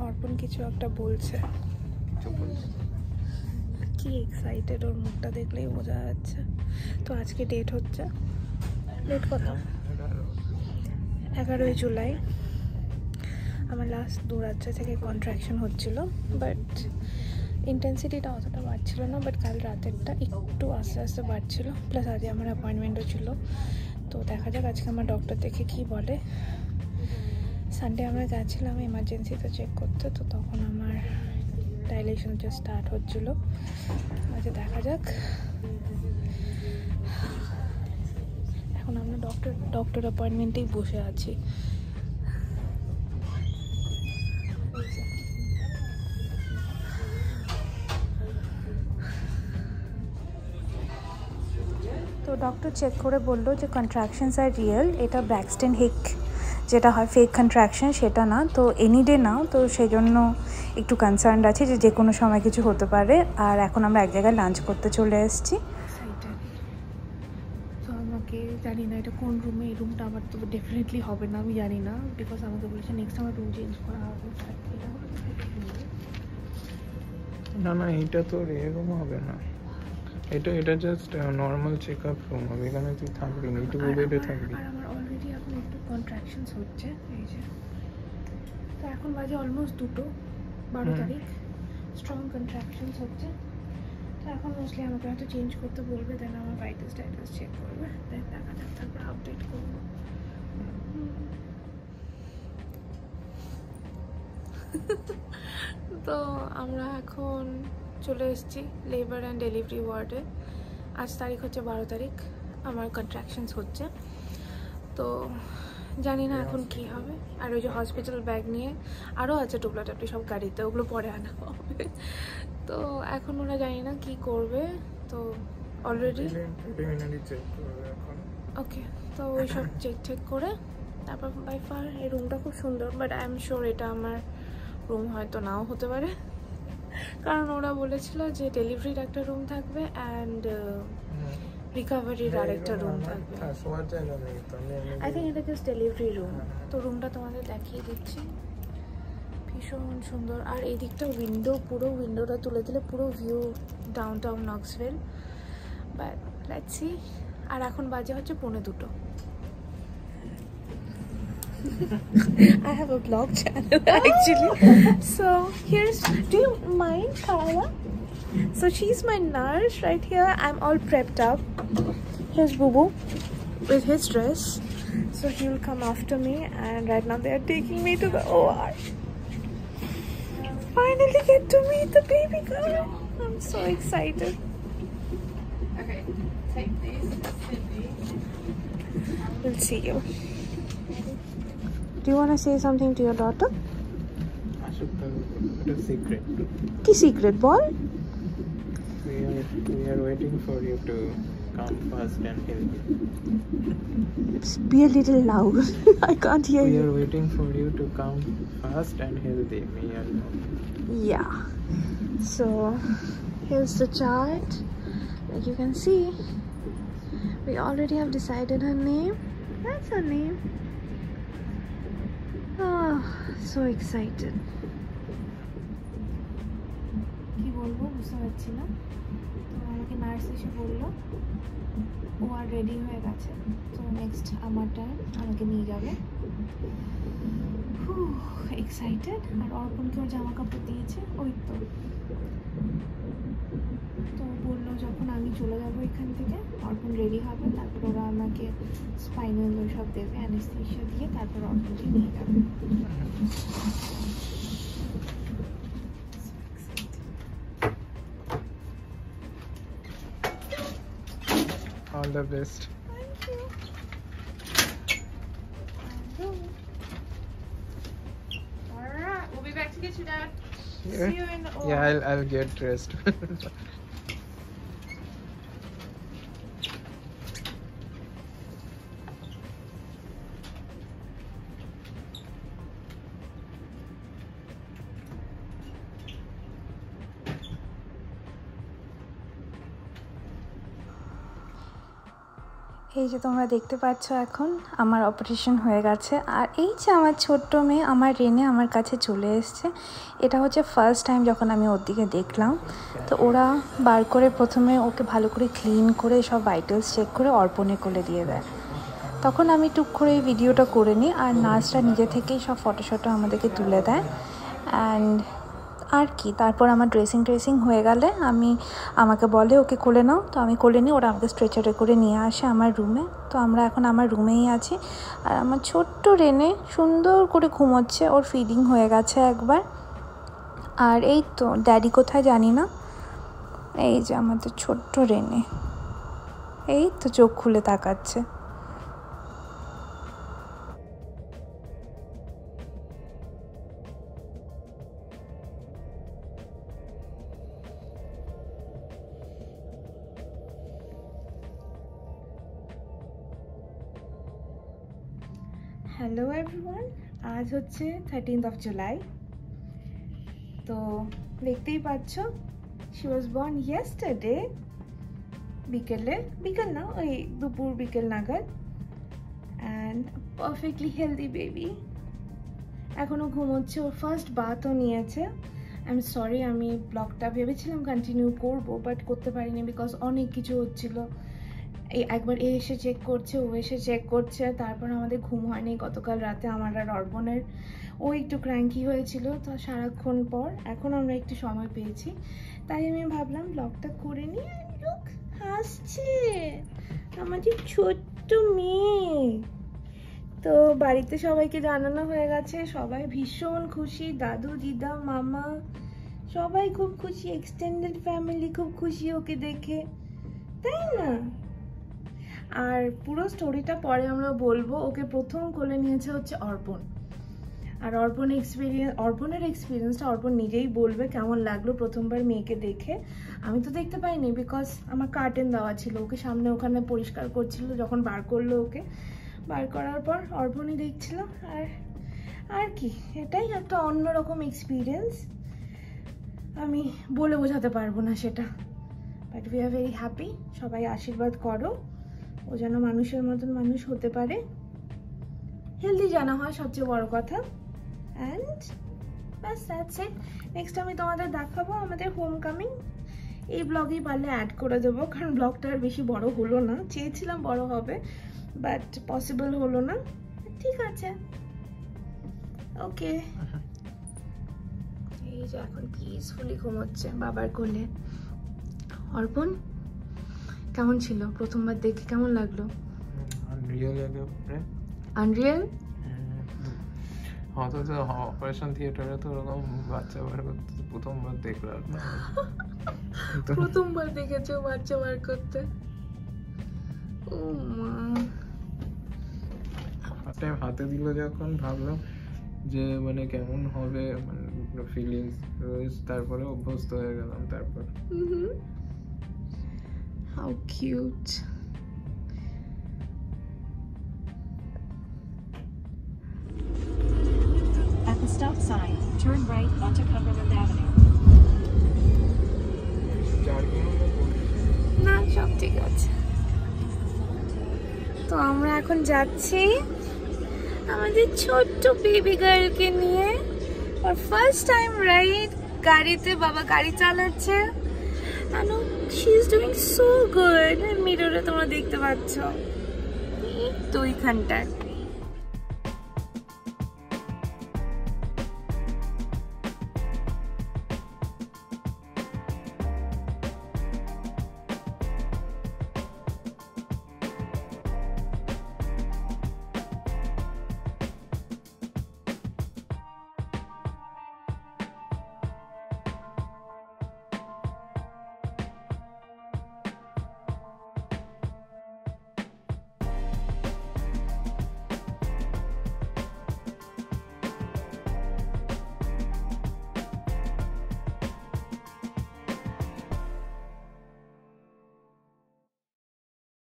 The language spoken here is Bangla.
অর্পণ কিছু একটা বলছে, কি এক্সাইটেড, ওর মুখটা দেখলেই বোঝা যাচ্ছে। তো আজকে ডেট হচ্ছে, ডেট কত? 11ই জুলাই। আমার লাস্ট 2 রাত্রে থেকে কন্ট্রাকশন হচ্ছিল, বাট ইন্টেন্সিটিটা অতটা বাড়ছিল না, বাট কাল রাতেরটা একটু আস্তে আস্তে বাড়ছিল। প্লাস আজকে আমার অ্যাপয়েন্টমেন্টও ছিল, তো দেখা যাক আজকে আমার ডক্টর দেখে কি বলে। সানডে আমরা গেছিলাম এমার্জেন্সিতে চেক করতে, তো তখন আমার ডাইলেশন যে স্টার্ট হচ্ছিলো। আজকে দেখা যাক। এখন আমরা ডক্টর অ্যাপয়েন্টমেন্টেই বসে আছি। তো ডক্টর চেক করে বললো যে কন্ট্রাকশনস আর রিয়েল, এটা ব্র্যাক্সটন হিক যেটা হয় ফেক কন্ট্রাকশন সেটা না, তো এনি ডে নাও, তো সেই জন্য একটু কনসার্ন আছে যে কোনো সময় কিছু হতে পারে। আর এখন আমরা এক জায়গায় লাঞ্চ করতে চলে এসেছি। তো আমাকে জানি না এটা কোন রুমে, এই রুমটা আমার তো ডেফিনেটলি হবে না, আমি জানি না, বিকজ আমাকে বলেছে নেক্সট আমার রুম চেঞ্জ করা হবে। না না, এটা তো রুম হবে না, এটা জাস্ট নর্মাল চেকআপ রুম হবে। এখানে তুই থাকবি না, একটু বেডে থাকবি। আর আমার অলরেডি এখন একটু কন্ট্রাকশনস হচ্ছে, এই যে। তো এখন বাজে অলমোস্ট 12 তারিখ, স্ট্রং কন্ট্রাকশনস হচ্ছে। তো এখন মোস্টলি আমাকে হয়তো চেঞ্জ করতে বলবে, দেন আমার ভাইটাস টাইটাস চেক করবে, দেন দেখা যাক, তারপর আপডেট করবো। তো আমরা এখন চলে এসেছি লেবার অ্যান্ড ডেলিভারি ওয়ার্ডে। আজ তারিখ হচ্ছে 12 তারিখ, আমার কন্ট্রাকশনস হচ্ছে। তো জানি না এখন কি হবে। আর ওই যে হসপিটাল ব্যাগ নিয়ে আরও আছে টুপলা টাপলি সব গাড়িতে, ওগুলো পরে আনা হবে। তো এখন ওরা জানি না কি করবে। তো অলরেডি ওকে, তো ওই সব চেক করে তারপর বাই ফার এই রুমটা খুব সুন্দর, বাট আই এম শিওর এটা আমার রুম হয়তো নাও হতে পারে, কারণ ওরা বলেছিল যে ডেলিভারির একটা রুম থাকবে অ্যান্ড রিকভারির আরেকটা রুম থাকবে। আই থিঙ্ক এটা জাস্ট ডেলিভারি রুম। তো রুমটা তোমাদের দেখিয়ে দিচ্ছি, ভীষণ সুন্দর। আর এই দিকটা উইন্ডো, পুরো উইন্ডোটা তুলে দিলে পুরো view downtown Knoxville. But let's see. আর এখন বাজে হচ্ছে 1:45। I have a vlog channel actually. So here's, do you mind Chaleya? So she's my nurse right here. I'm all prepped up. Here's Boo Boo with his dress. So he will come after me, and right now they are taking me to the OR. Finally get to meet the baby girl. I'm so excited. Okay, take these, Cindy. We'll see you. Do you want to say something to your daughter? It's a secret. Ki secret ball? We are waiting for you to come fast and healthy. Be a little loud. I can't hear you. We are waiting for you to come fast and healthy, me and mom. Yeah. So here's the chart. Like you can see, we already have decided her name. That's her name. Oh, so excited. কি বলবো বুঝতে পারছি না। তো আমাকে নার্স এসে বললো ও আর রেডি হয়ে গেছে, তো নেক্সট আমার টাইম আমাকে নিয়ে যাবে। এক্সাইটেড। আর অর্পণকে ওর জামা কাপড় দিয়েছে, ওই তো বললো যখন আমি চলে যাবো এখান থেকে অর্পণ রেডি হবে, তারপর ওরা আমাকে স্পাইনাল ওই সব দেবে, অ্যানেস্থেশিয়া দিয়ে, তারপর অর্পণকে নিয়ে যাবে। All the best. Thank you. Alright, we'll be back to get you, Dad. Yeah. See you in the OR. Yeah, I'll get dressed. এই যে তোমরা দেখতে পাচ্ছ এখন আমার অপারেশন হয়ে গেছে। আর এই যে আমার ছোট্ট মেয়ে আমার রেনে আমার কাছে চলে এসছে। এটা হচ্ছে ফার্স্ট টাইম যখন আমি ওর দিকে দেখলাম। তো ওরা বার করে প্রথমে ওকে ভালো করে ক্লিন করে সব ভাইটালস চেক করে অর্পণে কোলে দিয়ে দেয়। তখন আমি টুক করে এই ভিডিওটা করে নিই, আর নার্সরা নিজে থেকেই সব ফটো আমাদেরকে তুলে দেয়। অ্যান্ড আর কি, তারপর আমার ড্রেসিং হয়ে গেলে আমাকে বলে ওকে কোলে নাও। তো আমি কোলে নিই, ওরা আমাকে স্ট্রেচারে করে নিয়ে আসে আমার রুমে। তো আমরা এখন আমার রুমেই আছি। আর আমার ছোট্ট রেনে সুন্দর করে ঘুমোচ্ছে, ওর ফিডিং হয়ে গেছে একবার। আর এই তো ড্যাডি কোথায় জানি না। এই যে আমাদের ছোট্ট রেনে এই তো চোখ খুলে তাকাচ্ছে। হ্যালো এভরিওয়ান, আজ হচ্ছে 13th জুলাই। তো দেখতেই পাচ্ছ শি ওয়াজ বর্ন ইয়েস্টারডে বিকেল না ওই দুপুর বিকেল নাগাদ। অ্যান্ড পারফেক্টলি হেলদি বেবি, এখনও ঘুমোচ্ছে। ওর ফার্স্ট বাথও নিয়েছে। আই এম সরি, আমি ব্লগটা ভেবেছিলাম কন্টিনিউ করবো, বাট করতে পারিনি বিকজ অনেক কিছু হচ্ছিলো। একবার এসে চেক করছে, ও এসে চেক করছে, তারপর আমাদের ঘুম হয়নি গতকাল রাতে আমার আর অর্পণের। ও একটু ক্র্যাঙ্কি হয়েছিল, তো সারাক্ষণ পর এখন আমরা একটু সময় পেয়েছি, তাই আমি ভাবলাম ব্লগটা করে নিই। লোক হাসছে আমাদের ছোট্ট মেয়ে। তো বাড়িতে সবাইকে জানানো হয়ে গেছে, সবাই ভীষণ খুশি। দাদু, দিদা, মামা সবাই খুব খুশি, এক্সটেন্ডেড ফ্যামিলি খুব খুশি ওকে দেখে, তাই না? আর পুরো স্টোরিটা পরে আমরা বলবো। ওকে প্রথম কোলে নিয়েছে হচ্ছে অর্পণ। আর অর্পণের এক্সপিরিয়েন্সটা অর্পণ নিজেই বলবে কেমন লাগলো প্রথমবার মেয়েকে দেখে। আমি তো দেখতে পাইনি বিকজ আমার কার্টেন দেওয়া ছিল, ওকে সামনে ওখানে পরিষ্কার করছিল। যখন বার করলো ওকে, বার করার পর অর্পণই দেখছিল। আর কি, এটাই একটা অন্যরকম এক্সপিরিয়েন্স, আমি বলে বোঝাতে পারবো না সেটা। But we are very happy. সবাই আশীর্বাদ করো ও যেন মানুষের মতন মানুষ হতে পারে, হেলদি জানা হয় সবচেয়ে বড় কথা। অ্যান্ড ব্যাস, দ্যাটস ইট। নেক্সট আমি তোমাদের দেখাবো আমাদের হোম কামিং। এই ব্লগেই পারলে অ্যাড করে দেবো, কারণ ব্লগটা আর বেশি বড় হলো না। চেয়েছিলাম বড় হবে, বাট পসিবল হলো না। ঠিক আছে, ওকে। এই যে এখন পিসফুলি ঘুমোচ্ছে বাবার কোলে। অর্পণ কেমন ছিল প্রথমবার দেখে, কেমন লাগলো? আনরিয়েল। অথচ অপারেশন থিয়েটারে তো ওরকম বাচ্চা বার করতে প্রথমবার দেখলাম। প্রথমবার দেখেছো বাচ্চা বার করতে? ও মা, হাতে দিল যখন ভাবলাম যে মানে কেমন হবে, মানে ফিলিংস। তারপরে অভ্যস্ত হয়ে গেলাম। তারপর how cute. At the stop sign, turn right onto Cumberland Avenue. না, সব ঠিক আছে। তো আমরা এখন যাচ্ছি আমাদের ছোট্ট বেবি গার্লকে নিয়ে। আর ফার্স্ট টাইম রাইড গাড়িতে, বাবা গাড়ি চালাচ্ছে। and she's doing so good। মিররে তোমরা দেখতে পাচ্ছ, এই তো ওইখানটায়।